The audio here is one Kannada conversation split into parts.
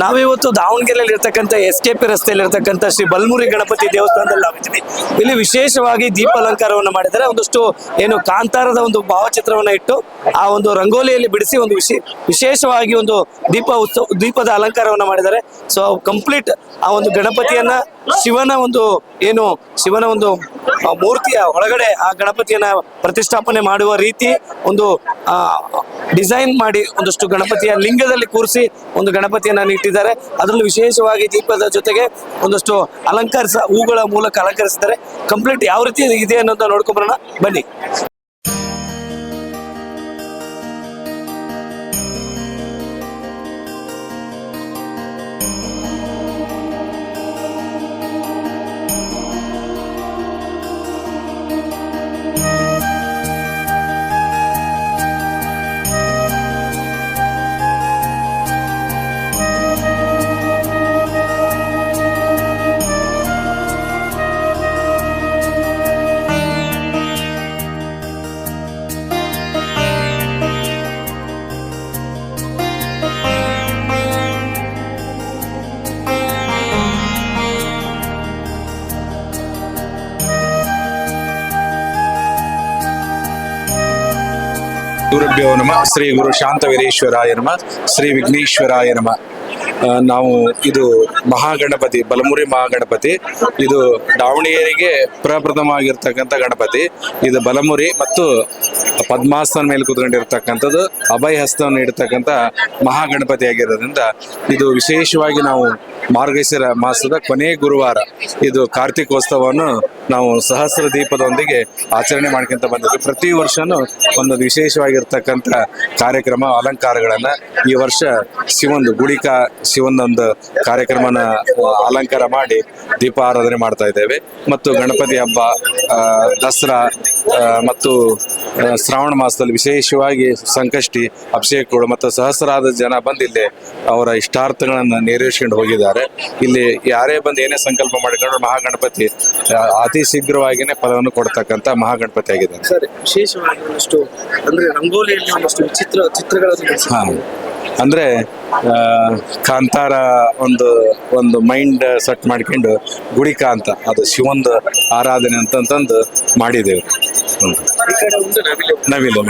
ನಾವಿವತ್ತು ದಾವಣಗೆರೆಯಲ್ಲಿ ಇರ್ತಕ್ಕಂಥ SKP ರಸ್ತೆಯಲ್ಲಿ ಇರ್ತಕ್ಕಂಥ ಶ್ರೀ ಬಲಮುರಿ ಗಣಪತಿ ದೇವಸ್ಥಾನದಲ್ಲಿ ನಾವಿದ್ದೀವಿ. ಇಲ್ಲಿ ವಿಶೇಷವಾಗಿ ದೀಪ ಅಲಂಕಾರವನ್ನು ಮಾಡಿದ್ದಾರೆ. ಒಂದಷ್ಟು ಏನು ಕಾಂತಾರದ ಒಂದು ಭಾವಚಿತ್ರವನ್ನ ಇಟ್ಟು ಆ ಒಂದು ರಂಗೋಲಿಯಲ್ಲಿ ಬಿಡಿಸಿ ಒಂದು ವಿಶೇಷವಾಗಿ ಒಂದು ದೀಪದ ಅಲಂಕಾರವನ್ನ ಮಾಡಿದ್ದಾರೆ. ಸೊ ಕಂಪ್ಲೀಟ್ ಆ ಒಂದು ಗಣಪತಿಯನ್ನ ಶಿವನ ಒಂದು ಮೂರ್ತಿಯ ಒಳಗಡೆ ಆ ಗಣಪತಿಯನ್ನ ಪ್ರತಿಷ್ಠಾಪನೆ ಮಾಡುವ ರೀತಿ ಒಂದು ಡಿಸೈನ್ ಮಾಡಿ ಒಂದಷ್ಟು ಗಣಪತಿಯ ಲಿಂಗದಲ್ಲಿ ಕೂರಿಸಿ ಒಂದು ಗಣಪತಿಯನ್ನ ಇಟ್ಟಿದ್ದಾರೆ. ಅದರಲ್ಲೂ ವಿಶೇಷವಾಗಿ ದೀಪದ ಜೊತೆಗೆ ಒಂದಷ್ಟು ಹೂಗಳ ಮೂಲಕ ಅಲಂಕರಿಸಿದ್ದಾರೆ. ಕಂಪ್ಲೀಟ್ ಯಾವ ರೀತಿ ಇದೆ ಅನ್ನೋದನ್ನ ನೋಡ್ಕೊಂಡ್ಬರೋಣ ಬನ್ನಿ. ಗುರುಭ್ಯೋ ನಮಃ. ಶ್ರೀ ಗುರು ಶಾಂತವೀರೇಶ್ವರಾಯ ನಮಃ. ಶ್ರೀ ವಿಘ್ನೇಶ್ವರಾಯ ನಮಃ. ಇದು ಮಹಾಗಣಪತಿ, ಬಲಮುರಿ ಮಹಾಗಣಪತಿ. ಇದು ದಾವಣಗೆರೆಗೆ ಪ್ರಪ್ರಥಮವಾಗಿರ್ತಕ್ಕಂಥ ಗಣಪತಿ. ಇದು ಬಲಮುರಿ ಮತ್ತು ಪದ್ಮಾಸನ ಮೇಲೆ ಕೂತ್ಕೊಂಡಿರ್ತಕ್ಕಂಥದ್ದು, ಅಭಯ ಹಸ್ತವನ್ನು ಇಡ್ತಕ್ಕಂಥ ಮಹಾಗಣಪತಿ ಆಗಿರೋದ್ರಿಂದ ಇದು ವಿಶೇಷವಾಗಿ ನಾವು ಮಾರ್ಗಶಿರ ಮಾಸದ ಕೊನೆಯ ಗುರುವಾರ ಇದು ಕಾರ್ತಿಕೋತ್ಸವವನ್ನು ನಾವು ಸಹಸ್ರ ದೀಪದೊಂದಿಗೆ ಆಚರಣೆ ಮಾಡ್ಕೊಂತ ಬಂದಿದ್ವಿ. ಪ್ರತಿ ವರ್ಷನೂ ಒಂದೊಂದು ವಿಶೇಷವಾಗಿರ್ತಕ್ಕಂಥ ಕಾರ್ಯಕ್ರಮ, ಅಲಂಕಾರಗಳನ್ನ ಈ ವರ್ಷ ಶಿವನೊಂದು ಕಾರ್ಯಕ್ರಮನ ಅಲಂಕಾರ ಮಾಡಿ ದೀಪ ಆರಾಧನೆ ಮಾಡ್ತಾ ಇದ್ದೇವೆ. ಮತ್ತು ಗಣಪತಿ ಹಬ್ಬ, ದಸರಾ ಮತ್ತು ಶ್ರಾವಣ ಮಾಸದಲ್ಲಿ ವಿಶೇಷವಾಗಿ ಸಂಕಷ್ಟಿ ಅಭಿಷೇಕಗಳು ಮತ್ತು ಸಹಸ್ರಾದ ಜನ ಬಂದು ಇಲ್ಲಿ ಅವರ ಇಷ್ಟಾರ್ಥಗಳನ್ನು ನೆರವೇರಿಸಿಕೊಂಡು ಹೋಗಿದ್ದಾರೆ. ಇಲ್ಲಿ ಯಾರೇ ಬಂದು ಏನೇ ಸಂಕಲ್ಪ ಮಾಡಿಕೊಂಡ್ರು ಮಹಾಗಣಪತಿ ಅತಿ ಶೀಘ್ರವಾಗಿನೇ ಫಲವನ್ನು ಕೊಡ್ತಕ್ಕಂಥ ಮಹಾಗಣಪತಿ ಆಗಿದ್ದಾರೆ. ಸರ್, ವಿಶೇಷವಾಗಿ ಒಂದಷ್ಟು ಅಂದ್ರೆ ರಂಗೋಲಿಯಲ್ಲಿ ಒಂದಷ್ಟು ಚಿತ್ರಗಳನ್ನು ಅಂದ್ರೆ ಕಾಂತಾರ ಒಂದು ಮೈಂಡ್ ಸೆಟ್ ಮಾಡ್ಕೊಂಡು ಗುಡಿಕ ಅಂತ ಅದು ಶಿವಂದು ಆರಾಧನೆ ಅಂತಂದು ಮಾಡಿದ್ದೇವೆ. ನವಿಲು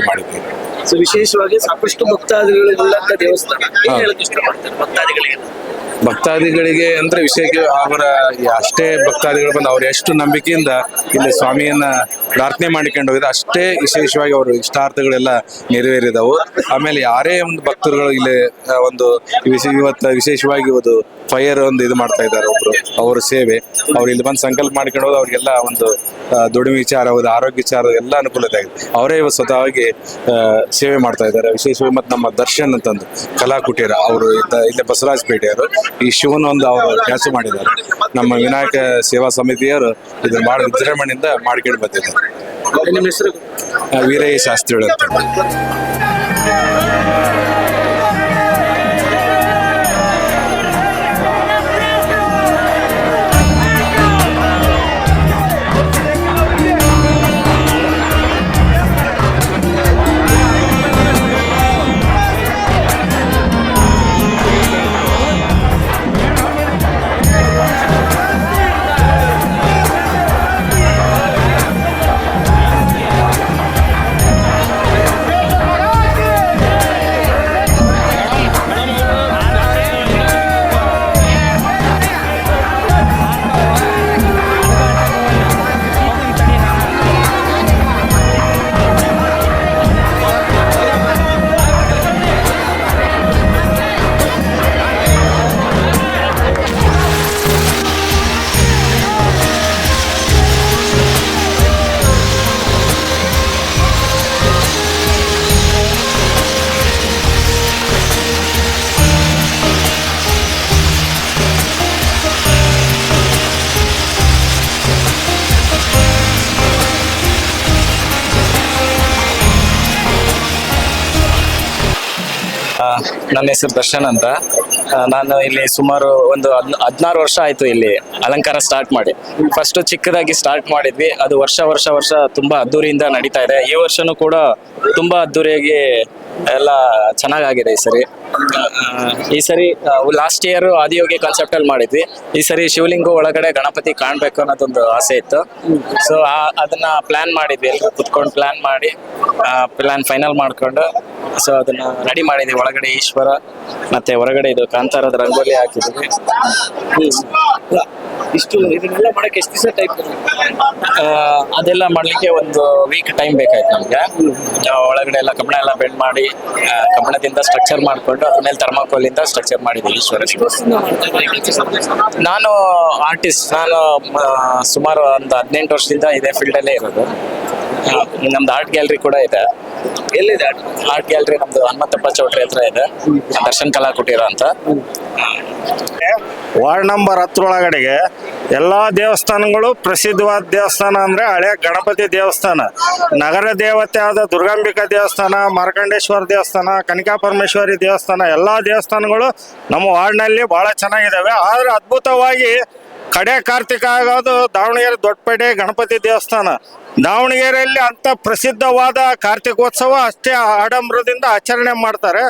ಮಾಡಿದ್ದೇವೆ. ಸೊ ವಿಶೇಷವಾಗಿ ಸಾಕಷ್ಟು ಭಕ್ತಾದಿಗಳು ದೇವಸ್ಥಾನ ಭಕ್ತಾದಿಗಳಿಗೆ ಅಂದ್ರೆ ವಿಷಯಕ್ಕೆ ಅವರ ಅಷ್ಟೇ ಭಕ್ತಾದಿಗಳು ಬಂದು ಅವ್ರು ಎಷ್ಟು ನಂಬಿಕೆಯಿಂದ ಇಲ್ಲಿ ಸ್ವಾಮಿಯನ್ನ ಪ್ರಾರ್ಥನೆ ಮಾಡಿಕೊಂಡು ಹೋಗಿದ್ರೆ ಅಷ್ಟೇ ವಿಶೇಷವಾಗಿ ಅವರು ಇಷ್ಟಾರ್ಥಗಳೆಲ್ಲ ನೆರವೇರಿದವು. ಆಮೇಲೆ ಯಾರೇ ಒಂದು ಭಕ್ತರುಗಳು ಇಲ್ಲಿ ಇವತ್ತು ವಿಶೇಷವಾಗಿ ಒಂದು ಫೈರ್ ಇದು ಮಾಡ್ತಾ ಇದ್ದಾರೆ ಒಬ್ರು, ಅವರ ಸೇವೆ. ಅವ್ರು ಇಲ್ಲಿ ಬಂದು ಸಂಕಲ್ಪ ಮಾಡ್ಕೊಂಡು ಹೋದ ಅವ್ರಿಗೆಲ್ಲ ಒಂದು ದುಡಿಮೆ ವಿಚಾರ, ಆರೋಗ್ಯ ವಿಚಾರ ಎಲ್ಲ ಅನುಕೂಲತೆ ಆಗಿದೆ. ಅವರೇ ಸ್ವತಃವಾಗಿ ಸೇವೆ ಮಾಡ್ತಾ ಇದ್ದಾರೆ. ವಿಶೇಷವಾಗಿ ಮತ್ತು ನಮ್ಮ ದರ್ಶನ್ ಅಂತಂದು ಕಲಾಕುಟೀರ ಅವರು ಇಲ್ಲೇ ಬಸವರಾಜಪೇಟೆಯವರು ಈ ಶಿವನ ಅವರು ಕೆಲಸ ಮಾಡಿದ್ದಾರೆ. ನಮ್ಮ ವಿನಾಯಕ ಸೇವಾ ಸಮಿತಿಯವರು ಇದನ್ನ ವಿಜೃಂಭಣೆಯಿಂದ ಮಾಡ್ಕೊಂಡು ಬಂದಿದ್ದಾರೆ. ನಿಮ್ಮ ಹೆಸರು? ವೀರಯ್ಯ ಶಾಸ್ತ್ರಿಗಳು ಅಂತ. ನನ್ನ ಹೆಸರು ದರ್ಶನ್ ಅಂತ. ನಾನು ಇಲ್ಲಿ ಸುಮಾರು ಒಂದು 16 ವರ್ಷ ಆಯ್ತು ಇಲ್ಲಿ ಅಲಂಕಾರ ಸ್ಟಾರ್ಟ್ ಮಾಡಿ. ಫಸ್ಟ್ ಚಿಕ್ಕದಾಗಿ ಸ್ಟಾರ್ಟ್ ಮಾಡಿದ್ವಿ, ಅದು ವರ್ಷ ತುಂಬಾ ಅದ್ದೂರಿಯಿಂದ ನಡೀತಾ ಇದೆ. ಈ ವರ್ಷನೂ ಕೂಡ ತುಂಬಾ ಅದ್ದೂರಿಯಾಗಿ ಎಲ್ಲ ಚೆನ್ನಾಗಾಗಿದೆ ಈ ಸರಿ. ಈ ಸರಿ ಲಾಸ್ಟ್ ಇಯರ್ ಆದಿಯೋಗಿ ಕಾನ್ಸೆಪ್ಟ್ ಅಲ್ಲಿ ಮಾಡಿದ್ವಿ. ಈ ಸರಿ ಶಿವಲಿಂಗ ಒಳಗಡೆ ಗಣಪತಿ ಕಾಣ್ಬೇಕು ಅನ್ನೋದೊಂದು ಆಸೆ ಇತ್ತು. ಸೊ ಅದನ್ನ ಪ್ಲಾನ್ ಮಾಡಿದ್ವಿ, ಎಲ್ಲರೂ ಕುತ್ಕೊಂಡು ಪ್ಲಾನ್ ಮಾಡಿ ಪ್ಲಾನ್ ಫೈನಲ್ ಮಾಡ್ಕೊಂಡು ಸೊ ಅದನ್ನ ರೆಡಿ ಮಾಡಿದ್ವಿ. ಒಳಗಡೆ ಈಶ್ವರ ಮತ್ತೆ ಹೊರಗಡೆ ಇದು ಕಾಂತಾರದ ರಂಗೋಲಿ ಹಾಕಿದ್ವಿ. ಇಷ್ಟು ಇದನ್ನೆಲ್ಲ ಮಾಡಕ್ಕೆ ಎಷ್ಟು ದಿವಸ ಟೈಮ್? ಅದೆಲ್ಲ ಮಾಡ್ಲಿಕ್ಕೆ ಒಂದು ವೀಕ್ ಟೈಮ್ ಬೇಕಾಯ್ತು ನಮ್ಗೆ. ಒಳಗಡೆ ಎಲ್ಲ ಕಬ್ಬಣ ಎಲ್ಲ ಬೆಂಡ್ ಮಾಡಿ ಕಬ್ಬಣದಿಂದ ಸ್ಟ್ರಕ್ಚರ್ ಮಾಡ್ಕೊಂಡು ಅದ್ರ ಮೇಲೆ ಥರ್ಮಾಕೋಲಿಂದ ಸ್ಟ್ರಕ್ಚರ್ ಮಾಡಿದ್ವಿ ಈಶ್ವರ. ನಾನು ಆರ್ಟಿಸ್ಟ್, ನಾನು ಸುಮಾರು ಒಂದು 18 ವರ್ಷದಿಂದ ಇದೇ ಫೀಲ್ಡ್ ಅಲ್ಲೇ ಇರೋದು. ನಮ್ದು ಆರ್ಟ್ ಗ್ಯಾಲರಿ ಕೂಡ ಇದೆ. ಎಲ್ಲಿದೆ ಆರ್ಟ್ ಗ್ಯಾಲರಿ ನಮ್ದು ಹನುಮಂತಪ್ಪ ಚೌಟ್ರಿ ಹತ್ರ ಇದೆ, ದರ್ಶನ್ ಕಲಾ ಕುಟೀರ ಅಂತ. ವಾರ್ಡ್ ನಂಬರ್ 10 ಒಳಗಡೆಗೆ ಎಲ್ಲ ದೇವಸ್ಥಾನಗಳು ಪ್ರಸಿದ್ಧವಾದ ದೇವಸ್ಥಾನ ಅಂದ್ರೆ ಹಳೆ ಗಣಪತಿ ದೇವಸ್ಥಾನ, ನಗರ ದೇವತೆ ಆದ ದುರ್ಗಾಂಬಿಕಾ ದೇವಸ್ಥಾನ, ಮಾರ್ಕಂಡೇಶ್ವರ ದೇವಸ್ಥಾನ, ಕನಿಕಾ ಪರಮೇಶ್ವರಿ ದೇವಸ್ಥಾನ, ಎಲ್ಲ ದೇವಸ್ಥಾನಗಳು ನಮ್ಮ ವಾರ್ಡ್ನಲ್ಲಿ ಬಹಳ ಚೆನ್ನಾಗಿದ್ದಾವೆ. ಆದ್ರೆ ಅದ್ಭುತವಾಗಿ ಕಡೆ ಕಾರ್ತಿಕ ಆಗೋದು ದಾವಣಗೆರೆ ದೊಡ್ಡಪೇಟೆ ಗಣಪತಿ ದೇವಸ್ಥಾನ. ದಾವಣಗೆರೆಯಲ್ಲಿ ಅಂತ ಪ್ರಸಿದ್ಧವಾದ ಕಾರ್ತಿಕೋತ್ಸವ ಅಷ್ಟೇ ಆಡಂಬರದಿಂದ ಆಚರಣೆ ಮಾಡ್ತಾರೆ.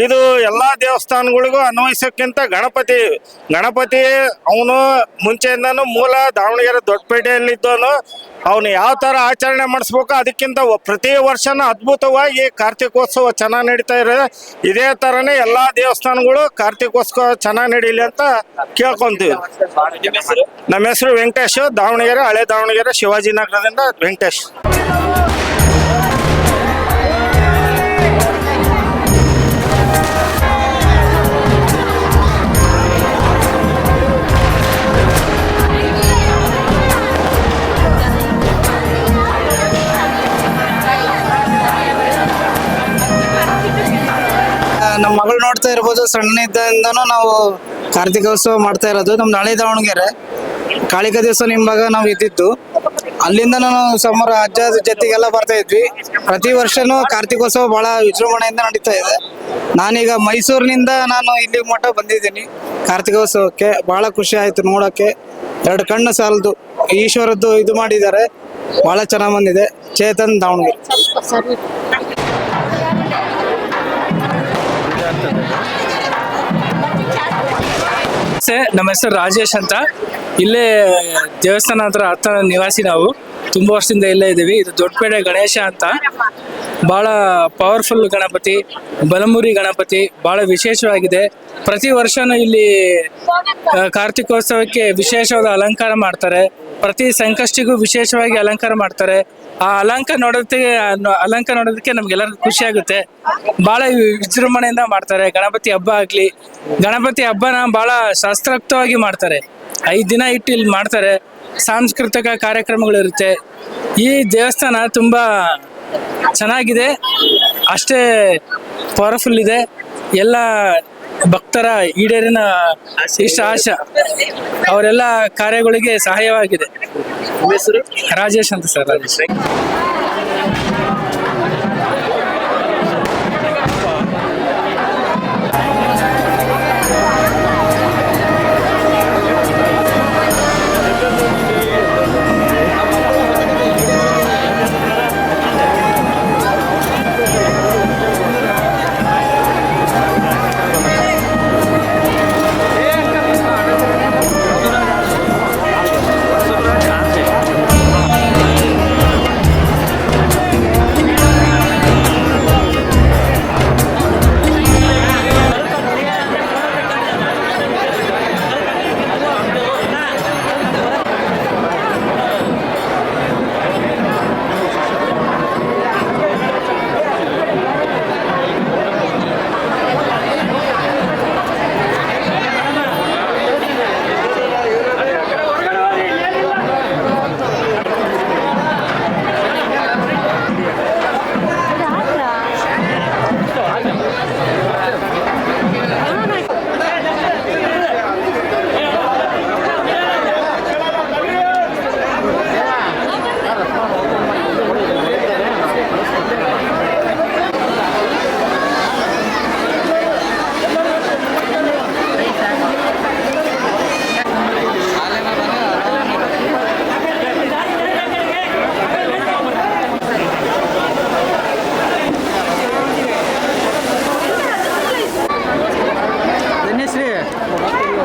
ಇದು ಎಲ್ಲ ದೇವಸ್ಥಾನಗಳಿಗೂ ಅನ್ವಯಿಸೋಕ್ಕಿಂತ ಗಣಪತಿ ಅವನು ಮುಂಚೆಯಿಂದನೂ ಮೂಲ ದಾವಣಗೆರೆ ದೊಡ್ಡಪೇಟೆಯಲ್ಲಿದ್ದವನು. ಅವನು ಯಾವ ಥರ ಆಚರಣೆ ಮಾಡಿಸ್ಬೇಕು ಅದಕ್ಕಿಂತ ಪ್ರತಿ ವರ್ಷನೂ ಅದ್ಭುತವಾಗಿ ಕಾರ್ತಿಕೋತ್ಸವ ಚೆನ್ನಾಗಿ ನಡೀತಾ ಇದೆ. ಇದೇ ಥರನೇ ಎಲ್ಲ ದೇವಸ್ಥಾನಗಳು ಕಾರ್ತಿಕೋತ್ಸವ ಚೆನ್ನಾಗಿ ನಡೀಲಿ ಅಂತ ಕೇಳ್ಕೊಂತೀವಿ. ನಮ್ಮ ಹೆಸರು ವೆಂಕಟೇಶ್, ದಾವಣಗೆರೆ, ಹಳೆ ದಾವಣಗೆರೆ, ಶಿವಾಜಿನಗರದಿಂದ ವೆಂಕಟೇಶ್. ನಮ್ಮ ಮಗಳು ನೋಡ್ತಾ ಇರ್ಬೋದು, ಸಣ್ಣದಿಂದನೂ ನಾವು ಕಾರ್ತಿಕೋತ್ಸವ ಮಾಡ್ತಾ ಇರೋದು. ನಮ್ದು ಹಳೆ ದಾವಣಗೆರೆ ಕಾಳಿಕ ದಿವಸ ನಿಂಬಾಗ ನಾವು ಇದ್ದಿದ್ದು. ಅಲ್ಲಿಂದ ನಾನು ಸುಮಾರು ಅಜ್ಜ ಜೊತೆಗೆಲ್ಲ ಬರ್ತಾ ಇದ್ವಿ. ಪ್ರತಿ ವರ್ಷನೂ ಕಾರ್ತಿಕೋತ್ಸವ ಬಹಳ ವಿಜೃಂಭಣೆಯಿಂದ ನಡೀತಾ ಇದೆ. ನಾನೀಗ ಮೈಸೂರಿನಿಂದ ನಾನು ಇಲ್ಲಿ ಮಠ ಬಂದಿದ್ದೀನಿ ಕಾರ್ತಿಕೋತ್ಸವಕ್ಕೆ. ಬಹಳ ಖುಷಿ ಆಯ್ತು ನೋಡೋಕ್ಕೆ, 2 ಕಣ್ಣು ಸಾಲದು. ಈಶ್ವರದ್ದು ಇದು ಮಾಡಿದ್ದಾರೆ, ಬಹಳ ಚೆನ್ನಾಗಿ ಬಂದಿದೆ. ಚೇತನ್, ದಾವಣಗೆರೆ. ನಮ್ಮ ಹೆಸರು ರಾಜೇಶ್ ಅಂತ. ಇಲ್ಲೇ ದೇವಸ್ಥಾನ ಹತ್ರ ನಿವಾಸಿ. ನಾವು ತುಂಬ ವರ್ಷದಿಂದ ಇಲ್ಲೇ ಇದ್ದೀವಿ. ಇದು ದೊಡ್ಡಪೇಟೆ ಗಣೇಶ ಅಂತ, ಭಾಳ ಪವರ್ಫುಲ್ ಗಣಪತಿ, ಬಲಮುರಿ ಗಣಪತಿ, ಭಾಳ ವಿಶೇಷವಾಗಿದೆ. ಪ್ರತಿ ವರ್ಷನೂ ಇಲ್ಲಿ ಕಾರ್ತಿಕೋತ್ಸವಕ್ಕೆ ವಿಶೇಷವಾದ ಅಲಂಕಾರ ಮಾಡ್ತಾರೆ. ಪ್ರತಿ ಸಂಕಷ್ಟಿಗೂ ವಿಶೇಷವಾಗಿ ಅಲಂಕಾರ ಮಾಡ್ತಾರೆ. ಆ ಅಲಂಕಾರ ನೋಡೋದಕ್ಕೆ ನಮ್ಗೆಲ್ಲರಿಗೂ ಖುಷಿ ಆಗುತ್ತೆ. ಭಾಳ ವಿಜೃಂಭಣೆಯಿಂದ ಮಾಡ್ತಾರೆ. ಗಣಪತಿ ಹಬ್ಬ ಆಗಲಿ, ಗಣಪತಿ ಹಬ್ಬನ ಭಾಳ ಶಾಸ್ತ್ರೋಕ್ತವಾಗಿ ಮಾಡ್ತಾರೆ. 5 ದಿನ ಇಟ್ಟು ಇಲ್ಲಿ ಮಾಡ್ತಾರೆ. ಸಾಂಸ್ಕೃತಿಕ ಕಾರ್ಯಕ್ರಮಗಳಿರುತ್ತೆ. ಈ ದೇವಸ್ಥಾನ ತುಂಬ ಚೆನ್ನಾಗಿದೆ, ಅಷ್ಟೇ ಪವರ್ಫುಲ್ ಇದೆ. ಎಲ್ಲ ಭಕ್ತರ ಈಡೇರಿನ ಇಷ್ಟ ಆಶೆ ಅವರೆಲ್ಲ ಕಾರ್ಯಗಳಿಗೆ ಸಹಾಯವಾಗಿದೆ. ರಾಜೇಶ್ ಅಂತ ಸರ್. ರಾಜೇಶ್.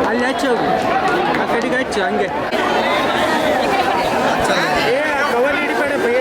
ಅಲ್ಲಿ ಹಚ್ಚು ಹೋಗು ಆ ಕಡೆಗೆ ಹಚ್ಚು ಹಂಗೆ ಕವರ್ ಹಿಡಿಬೇಡ ಬೈ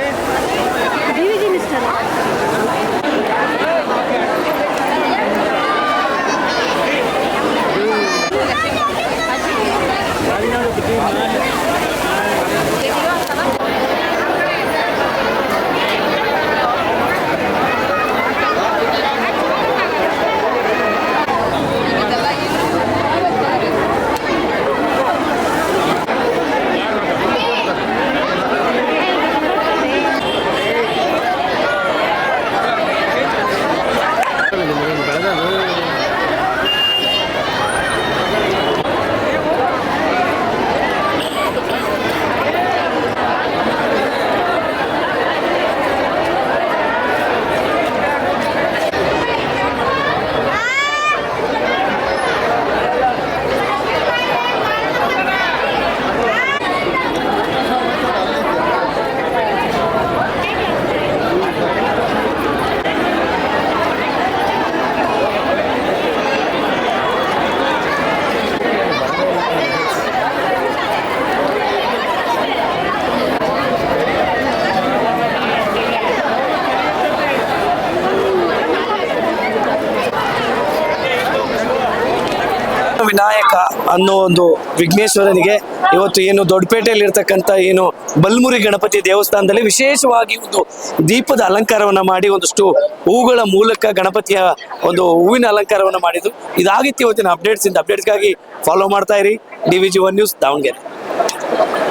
ವಿನಾಯಕ ಅನ್ನೋ ಒಂದು ವಿಘ್ನೇಶ್ವರನಿಗೆ ಇವತ್ತು ಏನು ದೊಡ್ಡಪೇಟೆಯಲ್ಲಿ ಇರ್ತಕ್ಕಂಥ ಏನು ಬಲ್ಮುರಿ ಗಣಪತಿ ದೇವಸ್ಥಾನದಲ್ಲಿ ವಿಶೇಷವಾಗಿ ಒಂದು ದೀಪದ ಅಲಂಕಾರವನ್ನ ಮಾಡಿ ಒಂದಷ್ಟು ಹೂಗಳ ಮೂಲಕ ಗಣಪತಿಯ ಒಂದು ಹೂವಿನ ಅಲಂಕಾರವನ್ನ ಮಾಡಿದ್ರು. ಇದಾಗಿತ್ತು ಇವತ್ತಿನ ಅಪ್ಡೇಟ್ಸ್ಗಾಗಿ ಫಾಲೋ ಮಾಡ್ತಾ ಇರಿ DVG 1 ನ್ಯೂಸ್ ದಾವಣಗೆರೆ.